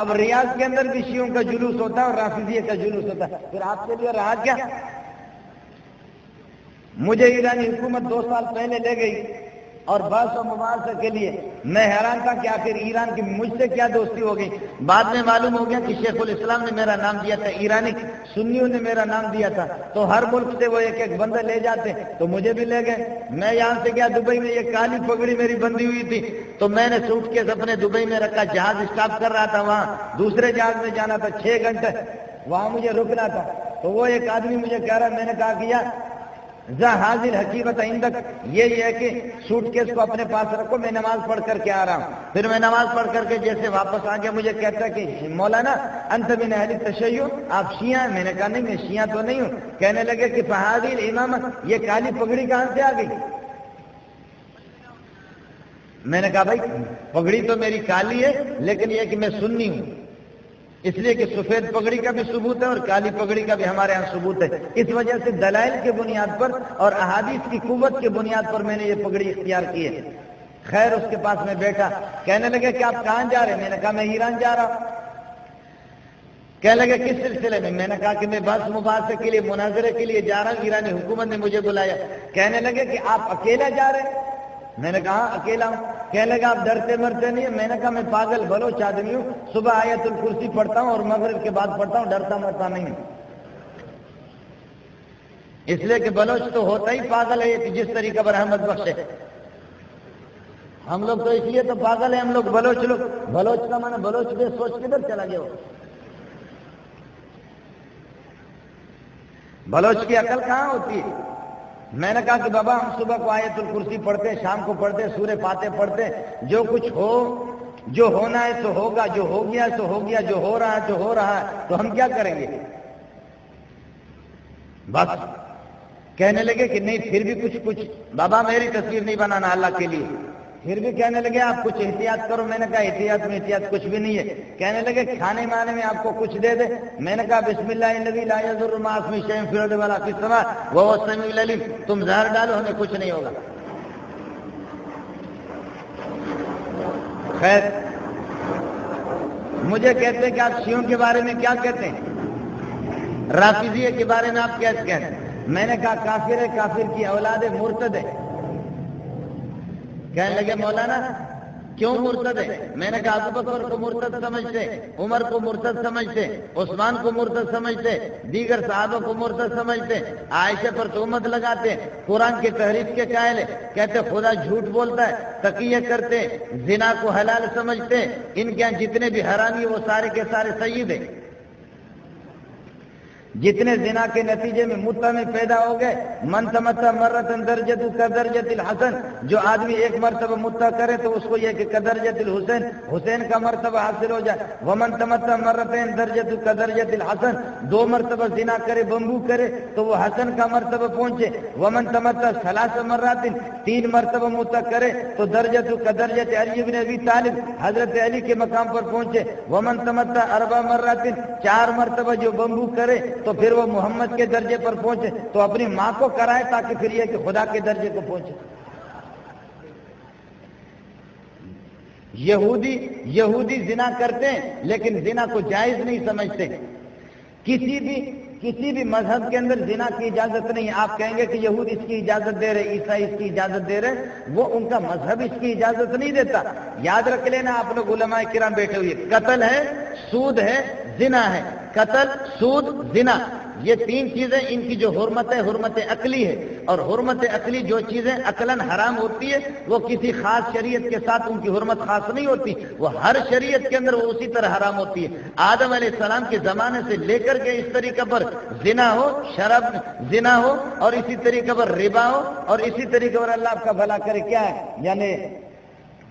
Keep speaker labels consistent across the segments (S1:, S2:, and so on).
S1: اب ریاض کے اندر بھی شیعوں کا جلوس ہوتا ہے اور رافضیہ کا جلوس ہوتا ہے، پھر آپ کے لیے رہا کیا؟ مجھے ایرانی حکومت 2 سال پہلے لے گئی اور بحث و مباحثہ کے لیے، میں حیران تھا کہ آخر ایران کی مجھ سے کیا دوستی ہو گئی۔ بعد میں معلوم ہو گیا کہ شیخ الاسلام نے میرا نام دیا تھا، ایرانی سنیوں نے میرا نام دیا تھا، تو ہر ملک سے وہ ایک ایک بندہ لے جاتے، تو مجھے بھی لے گئے۔ میں یہاں سے گیا دبئی میں، یہ کالی پگڑی میری بندھی ہوئی تھی، تو میں نے سوٹ کیس اپنے دبئی میں رکھا، جہاز اسٹاپ کر رہا تھا، وہاا دوسرے جہاز میں جانا تھا، 6 گھنٹے وہاں مجھے رکنا تھا۔ تو وہ ایک آدمی مجھے کہہ رہا، میں نے کہا کیا ذا حاضر حکیمت عندک، یہ ہے کہ سوٹ کیس کو اپنے پاس رکھو، میں نماز پڑھ کر کے آ رہا ہوں۔ پھر میں نماز پڑھ کر کے جیسے واپس آ گیا، مجھے کہتا ہے کہ مولانا انت من اہل التشیع، آپ شیعہ ہیں؟ میں نے کہا نہیں، میں شیعہ تو نہیں ہوں۔ کہنے لگے کہ فہذه الامامہ، یہ کالی پگڑی کہاں سے آ گئی؟ میں نے کہا بھائی پگڑی تو میری کالی ہے، لیکن یہ کہ میں سنی ہوں، اس لیے کہ سفید پگڑی کا بھی ثبوت ہے اور کالی پگڑی کا بھی ہمارے ہاں ثبوت ہے، اس وجہ سے دلائل کے بنیاد پر اور احادیث کی قوت کے بنیاد پر میں نے یہ پگڑی اختیار کی ہے۔ خیر اس کے پاس میں بیٹھا، کہنے لگے کہ آپ کہاں جا رہے ہیں؟ میں نے کہا میں ایران جا رہا ہوں۔ کہنے لگے کس سلسلے میں؟ میں نے کہا کہ میں بحث مباحثے کے لیے، مناظرے کے لیے جا رہا ہوں، ایرانی حکومت نے مجھے بلایا۔ کہنے لگے کہ آپ اکیلا جا رہے ہیں؟ میں نے کہا اکیلا ہوں۔ کہنے لگا آپ ڈرتے مرتے نہیں ہیں؟ میں نے کہا میں پاگل بلوچ آدمی ہوں، صبح آیت الکرسی پڑھتا ہوں اور مغرب کے بعد پڑھتا ہوں، ڈرتا مرتا نہیں ہوں۔ اس لیے کہ بلوچ تو ہوتا ہی پاگل ہے، کہ جس طریقے پر احمد بخش ہے۔ ہم لوگ تو اس لیے تو پاگل ہیں، ہم لوگ بلوچ لوگ، بلوچ کا معنی بلوچ بے سوچ کدھر چلا گیا ہو؟ بلوچ کی عقل کہاں ہوتی ہے؟ میں نے کہا کہ بابا ہم صبح کو آیت الکرسی پڑھتے ہیں، شام کو پڑھتے ہیں، سورہ فاتحہ پڑھتے ہیں، جو کچھ ہو، جو ہونا ہے سو ہوگا، جو ہو گیا سو ہو گیا، جو ہو رہا ہے جو ہو رہا ہے، تو ہم کیا کریں گے؟ بس کہنے لگے کہ نہیں پھر بھی کچھ بابا میری تصویر نہیں بنانا اللہ کے لیے۔ پھر بھی کہنے لگے آپ کچھ احتیاط کرو۔ میں نے کہا احتیاط میں احتیاط کچھ بھی نہیں ہے۔ کہنے لگے کھانے مانے میں آپ کو کچھ دے دے؟ میں نے کہا بسم اللہ الذی لا یضر مع اسمہ شیء فی الارض ولا فی السماء وهو السمیع العلیم، تم زہر ڈالو ہمیں کچھ نہیں ہوگا۔ خیر مجھے کہتے ہیں کہ آپ شیعوں کے بارے میں کیا کہتے ہیں؟ رافضیہ کے بارے میں آپ کیا کہتے ہیں؟ میں نے کہا کافر ہے، کافر کی اولاد ہے، مرتد ہے۔ کہنے لگے مولانا کیوں مرتد ہے؟ میں نے کہا ابو بکر کو مرتد سمجھتے، عمر کو مرتد سمجھتے، عثمان کو مرتد سمجھتے، دیگر صحابہ کو مرتد سمجھتے، عائشہ پر تہمت لگاتے، قرآن کی تحریف کے قائل ہے، کہتے خدا جھوٹ بولتا ہے، تقیہ کرتے، زنا کو حلال سمجھتے، ان کے جتنے بھی حرامی وہ سارے کے سارے سید ہیں۔ جتنے زنا کے نتیجے میں متع میں پیدا ہو گئے، من تمتع مرتن درجۃ کدرجۃ الحسن، جو آدمی ایک مرتبہ متع کرے تو اس کو یہ کہ کدرجۃ الحسین، حسین کا مرتبہ حاصل ہو جائے۔ ومن تمتع مرتين درجۃ کدرجۃ الحسن، 2 مرتبہ زنا کرے، بمبو کرے تو وہ حسن کا مرتبہ پہنچے۔ ومن تمتع 3 مرات، 3 مرتبہ متع کرے تو درجۃ کدرجۃ علی بن ابی طالب، حضرت علی کے مقام پر پہنچے۔ ومن تمتع 4 مرات، 4 مرتبہ جو بمبو کرے تو پھر وہ محمد کے درجے پر پہنچے، تو اپنی ماں کو کرائے تاکہ پھر یہ کہ خدا کے درجے کو پہنچے۔ یہودی زنا کرتے ہیں لیکن زنا کو جائز نہیں سمجھتے۔ کسی بھی مذہب کے اندر زنا کی اجازت نہیں ہے۔ آپ کہیں گے کہ یہود اس کی اجازت دے رہے، عیسائی اس کی اجازت دے رہے، وہ ان کا مذہب اس کی اجازت نہیں دیتا۔ یاد رکھ لینا آپ لوگ علماء کرام بیٹھے ہوئے، قتل ہے، سود ہے، زنا ہے۔ قتل، سود، زنا، یہ 3 چیزیں ان کی جو حرمت ہے، حرمت عقلی ہے، اور حرمت عقلی جو چیزیں عقلاً حرام ہوتی ہے وہ کسی خاص شریعت کے ساتھ ان کی حرمت خاص نہیں ہوتی، وہ ہر شریعت کے اندر وہ اسی طرح حرام ہوتی ہے۔ آدم علیہ السلام کے زمانے سے لے کر کے اس طریقے پر زنا ہو، شراب زنا ہو، اور اسی طریقے پر ربا ہو، اور اسی طریقے پر اللہ آپ کا بھلا کرے کیا ہے یعنی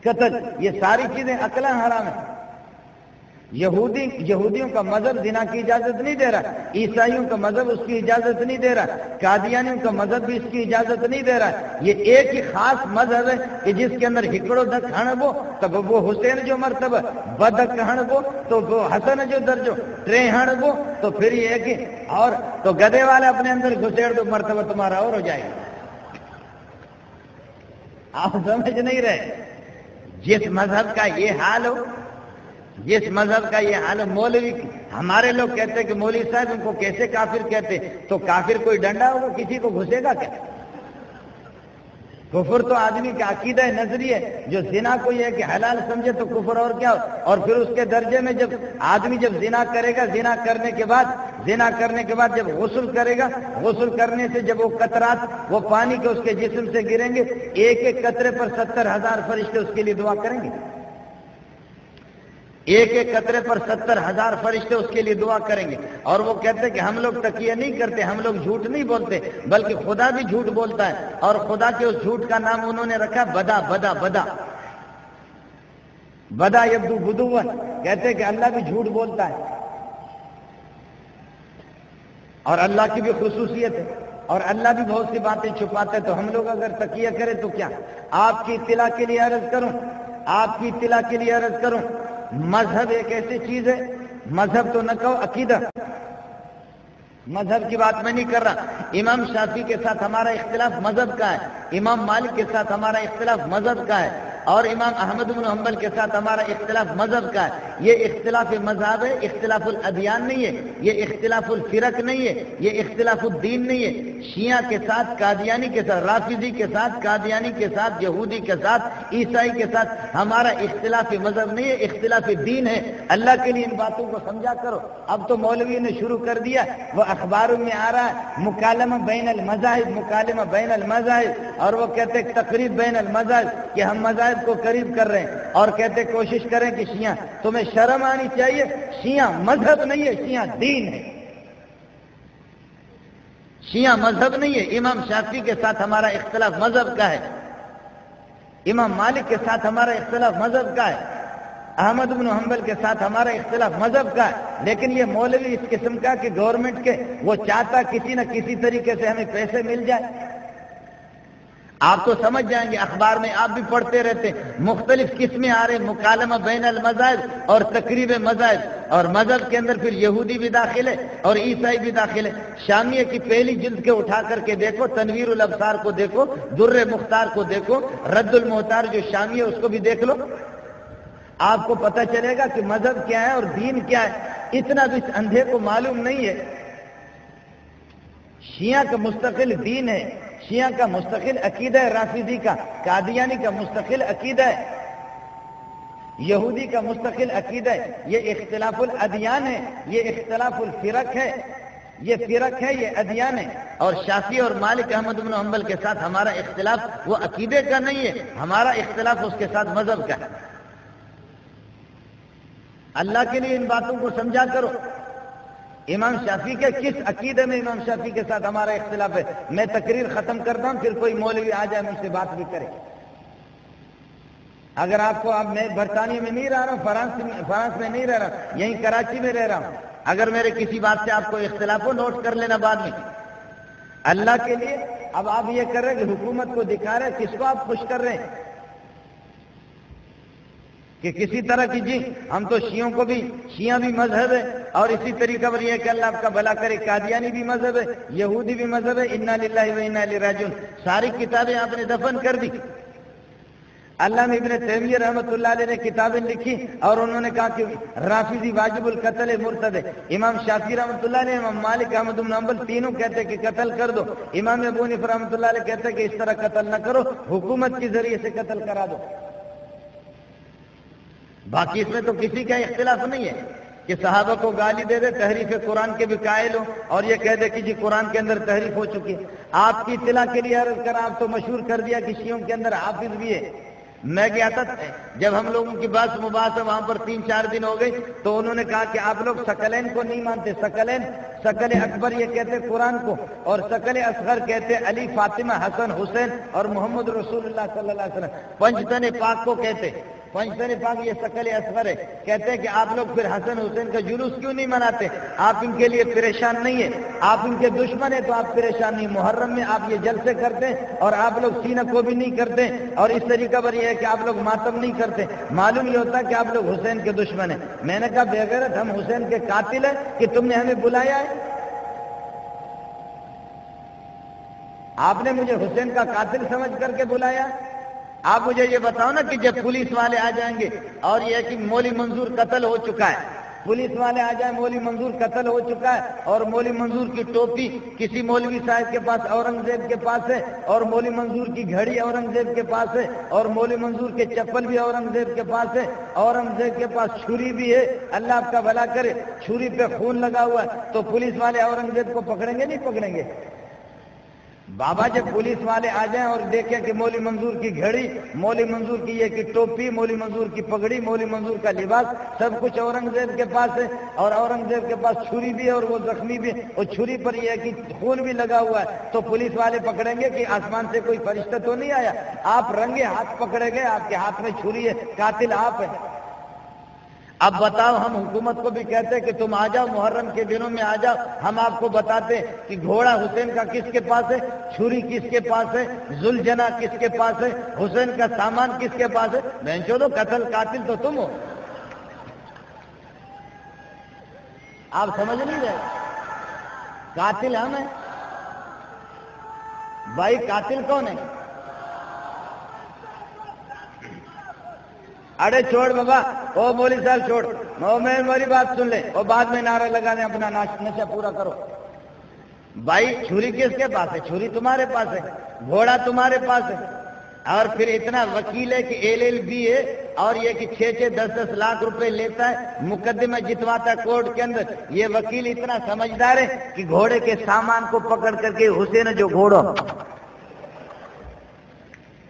S1: قتل، یہ ساری چیزیں عقلاً حرام ہیں۔ یہودیوں کا مذہب زنا کی اجازت نہیں دے رہا، عیسائیوں کا مذہب اس کی اجازت نہیں دے رہا، قادیانیوں کا مذہب بھی اس کی اجازت نہیں دے رہا۔ یہ ایک ہی خاص مذہب ہے کہ جس کے اندر ہکڑو دک ہنبو تب وہ حسین جو مرتبہ، بدک ہنبو تو وہ حسن جو درجو، ٹرے ہنبو تو پھر یہ ہے کہ اور تو گدے والے اپنے اندر گھسیڑ دو مرتبہ تمہارا اور ہو جائے گا۔ آپ سمجھ نہیں رہے، جس مذہب کا یہ حال ہو جس مذہب کا یہ حال مولوی، ہمارے لوگ کہتے ہیں کہ مولوی صاحب ان کو کیسے کافر کہتے، تو کافر کوئی ڈنڈا ہوگا کسی کو گھسے گا کیا؟ کفر تو آدمی کا عقیدہ نظری ہے، جو زنا کو یہ ہے کہ حلال سمجھے تو کفر اور کیا ہو، اور پھر اس کے درجے میں جب آدمی جب زنا کرے گا، زنا کرنے کے بعد جب غسل کرے گا، غسل کرنے سے جب وہ قطرات وہ پانی کے اس کے جسم سے گریں گے، ایک ایک قطرے پر 70,000 فرشتے اس کے لیے دعا کریں گے، ایک ایک قطرے پر 70,000 فرشتے اس کے لیے دعا کریں گے۔ اور وہ کہتے ہیں کہ ہم لوگ تقیہ نہیں کرتے، ہم لوگ جھوٹ نہیں بولتے، بلکہ خدا بھی جھوٹ بولتا ہے، اور خدا کے اس جھوٹ کا نام انہوں نے رکھا بدا بدا بدا بدا یبدو بدون، کہتے ہیں کہ اللہ بھی جھوٹ بولتا ہے، اور اللہ کی بھی خصوصیت ہے، اور اللہ بھی بہت سی باتیں چھپاتے ہیں۔ تو ہم لوگ اگر تقیہ کریں تو کیا؟ آپ کی اطلاع کے لیے عرض کروں، مذہب ایک ایسی چیز ہے، مذہب تو نہ کہو، عقیدہ، مذہب کی بات میں نہیں کر رہا۔ امام شافعی کے ساتھ ہمارا اختلاف مذہب کا ہے، امام مالک کے ساتھ ہمارا اختلاف مذہب کا ہے، اور امام احمد بن حنبل کے ساتھ ہمارا اختلاف مذہب کا ہے۔ یہ اختلاف مذہب ہے، اختلاف الادیان نہیں ہے، یہ اختلاف الفرق نہیں ہے، یہ اختلاف الدین نہیں ہے۔ شیعہ کے ساتھ، قادیانی کے ساتھ، رافضی کے ساتھ، قادیانی کے ساتھ، یہودی کے ساتھ، عیسائی کے ساتھ ہمارا اختلاف مذہب نہیں ہے، اختلاف دین ہے۔ اللہ کے لیے ان باتوں کو سمجھا کرو۔ اب تو مولوی نے شروع کر دیا، وہ اخباروں میں آ رہا ہے مکالمہ بین المذاہب، اور وہ کہتے ہیں تقریب بین المذاہب، کہ ہم مذاہب کو قریب کر رہے ہیں، اور کہتے کوشش کریں کہ شیعہ، تمہیں شرم آنی چاہیے، شیعہ مذہب نہیں ہے، شیعہ دین ہے، شیعہ مذہب نہیں ہے۔ امام شافعی کے ساتھ ہمارا اختلاف مذہب کا ہے، امام مالک کے ساتھ ہمارا اختلاف مذہب کا ہے، احمد بن حنبل کے ساتھ ہمارا اختلاف مذہب کا ہے۔ لیکن یہ مولوی اس قسم کا کہ گورنمنٹ کے وہ چاہتا کسی نہ کسی طریقے سے ہمیں پیسے مل جائے۔ آپ تو سمجھ جائیں گے، اخبار میں آپ بھی پڑھتے رہتے، مختلف قسمیں آ رہے، مکالمہ بین المذاہب اور تقریب مذاہب، اور مذہب کے اندر پھر یہودی بھی داخل ہے اور عیسائی بھی داخل ہے۔ شامیہ کی پہلی جلد کے اٹھا کر کے دیکھو، تنویر الابصار کو دیکھو، در مختار کو دیکھو، رد المحتار جو شامیہ اس کو بھی دیکھ لو، آپ کو پتہ چلے گا کہ مذہب کیا ہے اور دین کیا ہے۔ اتنا بھی اس اندھے کو معلوم نہیں ہے۔ شیعہ کا مستقل دین ہے، شیعہ کا مستقل عقیدہ ہے، رافضی کا، قادیانی کا مستقل عقیدہ ہے، یہودی کا مستقل عقیدہ ہے۔ یہ اختلاف الادیان ہے، یہ اختلاف الفرق ہے، یہ فرق ہے، یہ ادیان ہے۔ اور شافعی اور مالک احمد بن حنبل کے ساتھ ہمارا اختلاف وہ عقیدے کا نہیں ہے، ہمارا اختلاف اس کے ساتھ مذہب کا ہے۔ اللہ کے لیے ان باتوں کو سمجھا کرو۔ امام شافعی کے کس عقیدے میں امام شافعی کے ساتھ ہمارا اختلاف ہے؟ میں تقریر ختم کرتا ہوں، پھر کوئی مولوی آ جائے مجھ سے بات بھی کرے۔ اگر آپ کو، اب میں برطانیہ میں نہیں رہ رہا ہوں، فرانس میں نہیں رہ رہا ہوں، یہیں کراچی میں رہ رہا ہوں، اگر میرے کسی بات سے آپ کو اختلاف ہو، نوٹ کر لینا بعد میں۔ اللہ کے لیے اب آپ یہ کر رہے ہیں کہ حکومت کو دکھا رہے ہیں، کس کو آپ خوش کر رہے ہیں کہ کسی طرح کی جی ہم تو شیعوں کو بھی، شیعہ بھی مذہب ہے، اور اسی طریقہ پر یہ کہ اللہ آپ کا بھلا کرے، قادیانی بھی مذہب ہے، یہودی بھی مذہب ہے، انا للہ و انا الیہ راجعون، ساری کتابیں آپ نے دفن کر دی۔ علامہ ابن تیمیہ رحمۃ اللہ علیہ نے کتابیں لکھی اور انہوں نے کہا کہ رافضی واجب القتل مرتد ہے۔ امام شافعی رحمۃ اللہ علیہ، امام مالک احمد بن حنبل تینوں کہتے کہ قتل کر دو، امام ابو حنیفہ رحمۃ اللہ علیہ کہتے کہ اس طرح قتل نہ کرو، حکومت کے ذریعے سے قتل کرا دو۔ باقی اس میں تو کسی کا اختلاف نہیں ہے کہ صحابہ کو گالی دے دے، تحریف قرآن کے بھی قائل ہو، اور یہ کہہ دے کہ جی قرآن کے اندر تحریف ہو چکی ہے۔ آپ کی اطلاع کے لیے عرض کر، آپ تو مشہور کر دیا کہ شیعوں کے اندر حافظ بھی ہے۔ میں گیا تھا، جب ہم لوگوں کی بحث مباحث وہاں پر 3-4 دن ہو گئی، تو انہوں نے کہا کہ آپ لوگ ثقلین کو نہیں مانتے۔ ثقلین، ثقل اکبر یہ کہتے قرآن کو، اور ثقل اصغر کہتے علی، فاطمہ، حسن، حسین اور محمد رسول اللہ صلی اللہ علیہ وسلم۔ پنجتن پاک کو کہتے، پنجتن پاک یہ ثقل اصغر ہے۔ کہتے ہیں کہ آپ لوگ پھر حسن حسین کا جلوس کیوں نہیں مناتے؟ آپ ان کے لیے پریشان نہیں ہیں، آپ ان کے دشمن ہیں تو آپ پریشان نہیں۔ محرم میں آپ یہ جلسے کرتے ہیں اور آپ لوگ سینہ کو بھی نہیں کرتے، اور اس طریقہ پر یہ ہے کہ آپ لوگ ماتم نہیں کرتے۔ معلوم یہ ہوتا ہے کہ آپ لوگ حسین کے دشمن ہیں۔ میں نے کہا بے غیرت، ہم حسین کے قاتل ہیں کہ تم نے ہمیں بلایا ہے؟ آپ نے مجھے حسین کا قاتل سمجھ کر کے بلایا؟ آپ مجھے یہ بتاؤ نا کہ جب پولیس والے آ جائیں گے اور یہ کہ مولوی منظور قتل ہو چکا ہے، پولیس والے آ جائیں مولوی منظور قتل ہو چکا ہے اور مولوی منظور کی ٹوپی کسی مولوی صاحب کے پاس اورنگزیب کے پاس ہے، اور مولوی منظور کی گھڑی اورنگزیب کے پاس ہے، اور مولوی منظور کے چپل بھی اورنگزیب کے پاس ہے، اورنگزیب کے پاس چھری بھی ہے، اللہ آپ کا بھلا کرے، چھری پہ خون لگا ہوا ہے، تو پولیس والے اورنگزیب کو پکڑیں گے نہیں پکڑیں گے؟ بابا جب پولیس والے آ جائیں اور دیکھیں کہ مولوی منظور کی گھڑی، مولوی منظور کی یہ کی ٹوپی، مولوی منظور کی پگڑی، مولوی منظور کا لباس سب کچھ اورنگزیب کے پاس ہے، اور اورنگزیب کے پاس چھری بھی ہے اور وہ زخمی بھی ہے، اور چھری پر یہ کہ خون بھی لگا ہوا ہے، تو پولیس والے پکڑیں گے کہ آسمان سے کوئی فرشتہ تو نہیں آیا؟ آپ رنگے ہاتھ پکڑے گئے، آپ کے ہاتھ میں چھری ہے، قاتل آپ ہیں۔ اب بتاؤ، ہم حکومت کو بھی کہتے ہیں کہ تم آ جاؤ، محرم کے دنوں میں آ جاؤ، ہم آپ کو بتاتے ہیں کہ گھوڑا حسین کا کس کے پاس ہے، چھری کس کے پاس ہے، ذوالجناح کس کے پاس ہے، حسین کا سامان کس کے پاس ہے؟ بہنچودو قاتل تو تم ہو۔ آپ سمجھ نہیں رہے، قاتل ہم ہیں بھائی، قاتل کون ہے؟ ارے چھوڑ بابا، او مولوی صاحب چھوڑ، میری بات سن لیں، اور بعد میں نعرے لگا دیں، اپنا نشہ پورا کرو۔ بھائی چھری کس کے پاس ہے؟ چھری تمہارے پاس ہے، گھوڑا تمہارے پاس ہے، اور پھر اتنا وکیل ہے کہ LLB ہے، اور یہ کہ 6-6 10-10 لاکھ روپے لیتا ہے، مقدمہ جتواتا ہے کورٹ کے اندر۔ یہ وکیل اتنا سمجھدار ہے کہ گھوڑے کے سامان کو پکڑ کر کے حسین جو گھوڑا،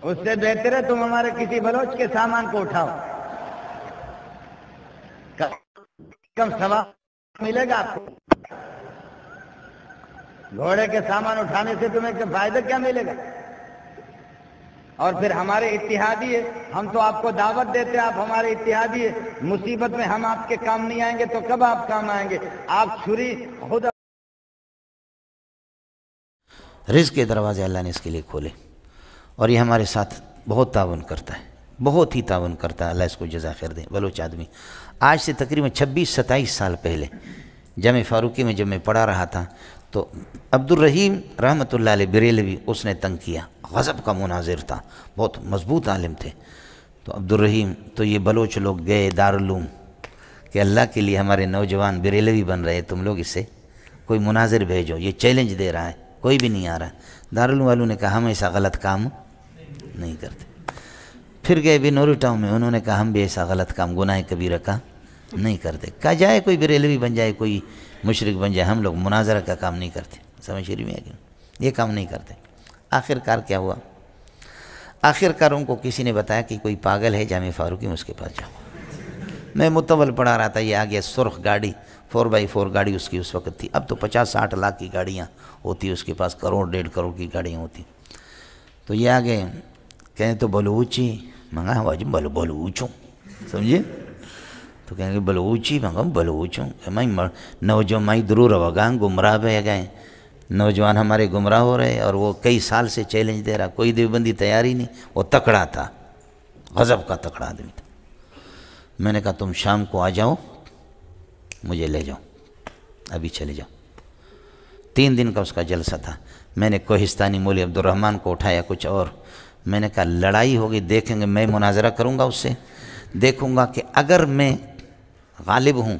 S1: اس سے بہتر ہے تم ہمارے کسی بلوچ کے سامان کو اٹھاؤ، کم ثواب ملے گا آپ کو۔ گھوڑے کے سامان اٹھانے سے تمہیں فائدہ کیا ملے گا؟ اور پھر ہمارے اتحادی ہے، ہم تو آپ کو دعوت دیتے ہیں، آپ ہمارے اتحادی ہے، مصیبت میں ہم آپ کے کام نہیں آئیں گے تو کب آپ کام آئیں گے؟ آپ چھری خود۔
S2: رزق کے دروازے اللہ نے اس کے لیے کھولے، اور یہ ہمارے ساتھ بہت تعاون کرتا ہے، بہت ہی تعاون کرتا ہے، اللہ اس کو جزا خیر دے۔ بلوچ آدمی آج سے تقریباً 26-27 سال پہلے جامع فاروقی میں جب میں پڑھا رہا تھا تو عبدالرحیم رحمۃ اللہ علیہ بریلوی اس نے تنگ کیا، غضب کا مناظر تھا، بہت مضبوط عالم تھے۔ تو عبدالرحیم تو یہ بلوچ لوگ گئے دارالعلوم کہ اللہ کے لیے ہمارے نوجوان بریلوی بن رہے، تم لوگ اس سے کوئی مناظر بھیجو، یہ چیلنج دے رہا ہے، کوئی بھی نہیں آ رہا۔ دارالعلوم والوں نے کہا ہم ایسا غلط کام نہیں کرتے۔ پھر گئے بھی نوری ٹاؤن میں، انہوں نے کہا ہم بھی ایسا غلط کام گناہ کبیرہ کا نہیں کرتے۔ کہا جائے کوئی بریلوی بن جائے، کوئی مشرک بن جائے، ہم لوگ مناظرہ کا کام نہیں کرتے۔ سمجھ شریف میں ہے کہ یہ کام نہیں کرتے۔ آخر کار کیا ہوا؟ آخر کار ان کو کسی نے بتایا کہ کوئی پاگل ہے جامع فاروقی میں، اس کے پاس جاؤ۔ میں متول پڑھا رہا تھا، یہ آ گیا سرخ گاڑی، 4x4 گاڑی اس کی اس وقت تھی، اب تو 50-60 لاکھ کی گاڑیاں ہوتی، اس کے پاس 1-1.5 کروڑ کی گاڑیاں ہوتی۔ تو یہ آگے کہیں تو بلوچی منگا، واجب بلوچوں، سمجھے؟ تو کہیں گے بلوچی منگا، بلوچوں، میں نوجوان میں درور وگاں گمراہ بہ گئے، نوجوان ہمارے گمراہ ہو رہے، اور وہ کئی سال سے چیلنج دے رہا، کوئی دیوبندی تیاری نہیں، وہ تکڑا تھا، غضب کا تکڑا آدمی تھا۔ میں نے کہا تم شام کو آ جاؤ، مجھے لے جاؤ، ابھی چلے جاؤ۔ 3 دن کا اس کا جلسہ تھا۔ میں نے کوہستانی مولوی عبدالرحمن کو اٹھایا، کچھ اور، میں نے کہا لڑائی ہوگی، دیکھیں گے، میں مناظرہ کروں گا اس سے، دیکھوں گا کہ اگر میں غالب ہوں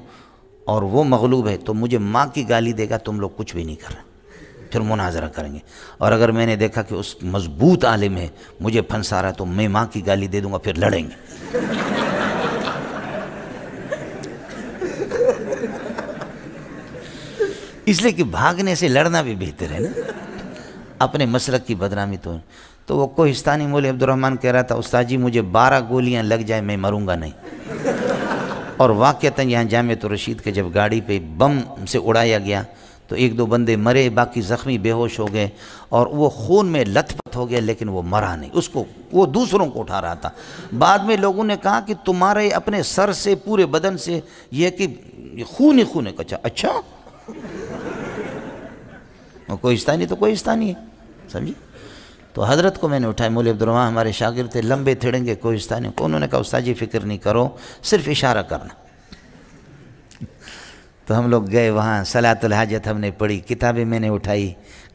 S2: اور وہ مغلوب ہے تو مجھے ماں کی گالی دے گا، تم لوگ کچھ بھی نہیں کر رہے، پھر مناظرہ کریں گے۔ اور اگر میں نے دیکھا کہ اس مضبوط عالم ہے، مجھے پھنسا رہا، تو میں ماں کی گالی دے دوں گا، پھر لڑیں گے۔ اس لیے کہ بھاگنے سے لڑنا بھی بہتر ہے نا، اپنے مسلک کی بدنامی تو وہ کوہستانی مولوی عبدالرحمن کہہ رہا تھا استاد جی مجھے 12 گولیاں لگ جائے میں مروں گا نہیں۔ اور واقعتاً یہاں جامعۃ الرشید کے جب گاڑی پہ بم سے اڑایا گیا تو 1-2 بندے مرے، باقی زخمی بے ہوش ہو گئے، اور وہ خون میں لت پت ہو گیا، لیکن وہ مرا نہیں، اس کو وہ دوسروں کو اٹھا رہا تھا۔ بعد میں لوگوں نے کہا کہ تمہارے اپنے سر سے پورے بدن سے یہ کہ خون ہی خون ہے۔ اچھا کوہستانی تو کوہستانی ہے، سمجھی؟ تو حضرت کو میں نے اٹھایا، مولوی عبدالرحمن ہمارے شاگرد تھے، لمبے تھڑیں گے کوہستانی کو، انہوں نے کہا استاد جی فکر نہیں کرو، صرف اشارہ کرنا۔ تو ہم لوگ گئے وہاں، صلاۃ الحاجت ہم نے پڑھی، کتابیں میں نے اٹھائی،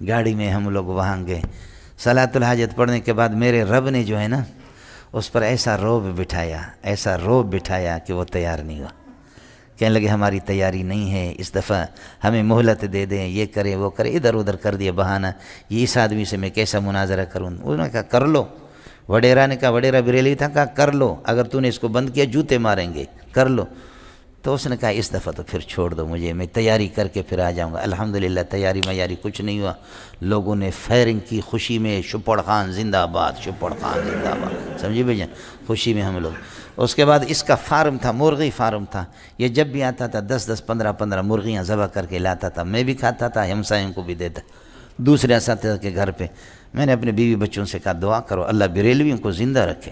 S2: گاڑی میں ہم لوگ وہاں گئے۔ صلاۃ الحاجت پڑھنے کے بعد میرے رب نے جو ہے نا اس پر ایسا روب بٹھایا کہ وہ تیار نہیں ہوا. کہنے لگے ہماری تیاری نہیں ہے، اس دفعہ ہمیں مہلت دے دیں، یہ کرے وہ کرے، ادھر ادھر کر دیا بہانہ. یہ اس آدمی سے میں کیسا مناظرہ کروں؟ انہوں نے کہا کر لو. وڈیرا نے کہا، وڈیرا بریلوی تھا، کہا کر لو، اگر تو نے اس کو بند کیا جوتے ماریں گے، کر لو. تو اس نے کہا اس دفعہ تو پھر چھوڑ دو مجھے، میں تیاری کر کے پھر آ جاؤں گا. الحمدللہ تیاری میاری کچھ نہیں ہوا. لوگوں نے فائرنگ کی خوشی میں، شپڑ خان زندہ آباد، شپڑ خان زندہ آباد، سمجھے بھائی جان، خوشی میں ہم لوگ. اس کے بعد اس کا فارم تھا، مرغی فارم تھا. یہ جب بھی آتا تھا 10 15 مرغیاں ذبح کر کے لاتا تھا. میں بھی کھاتا تھا، ہمسایوں کو بھی دیتا، دوسرے اساتذہ کے گھر پہ. میں نے اپنے بیوی بچوں سے کہا دعا کرو اللہ بریلویوں کو زندہ رکھے.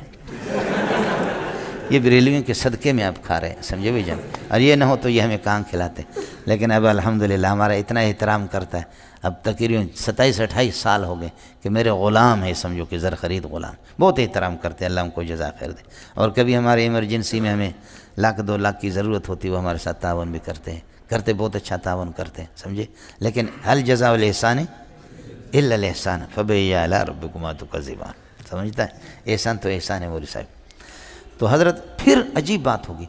S2: یہ بریلویوں کے صدقے میں آپ کھا رہے ہیں، سمجھے بھائی جان، اور یہ نہ ہو تو یہ ہمیں کہاں کھلاتے. لیکن اب الحمدللہ ہمارا اتنا احترام کرتا ہے. اب تقریباً 27-28 سال ہو گئے کہ میرے غلام ہے، سمجھو کہ زر خرید غلام. بہت احترام کرتے ہیں، اللہ ان کو جزا خیر دے. اور کبھی ہمارے ایمرجنسی میں ہمیں 1-2 لاکھ کی ضرورت ہوتی ہے، وہ ہمارے ساتھ تعاون بھی کرتے ہیں، بہت اچھا تعاون کرتے ہیں، سمجھے. لیکن هل جزاء الاحسان الا الاحسان فبأي آلاء ربكما تكذبان. سمجھتا ہے، احسان تو احسان ہے مولی صاحب. تو حضرت پھر عجیب بات ہوگی،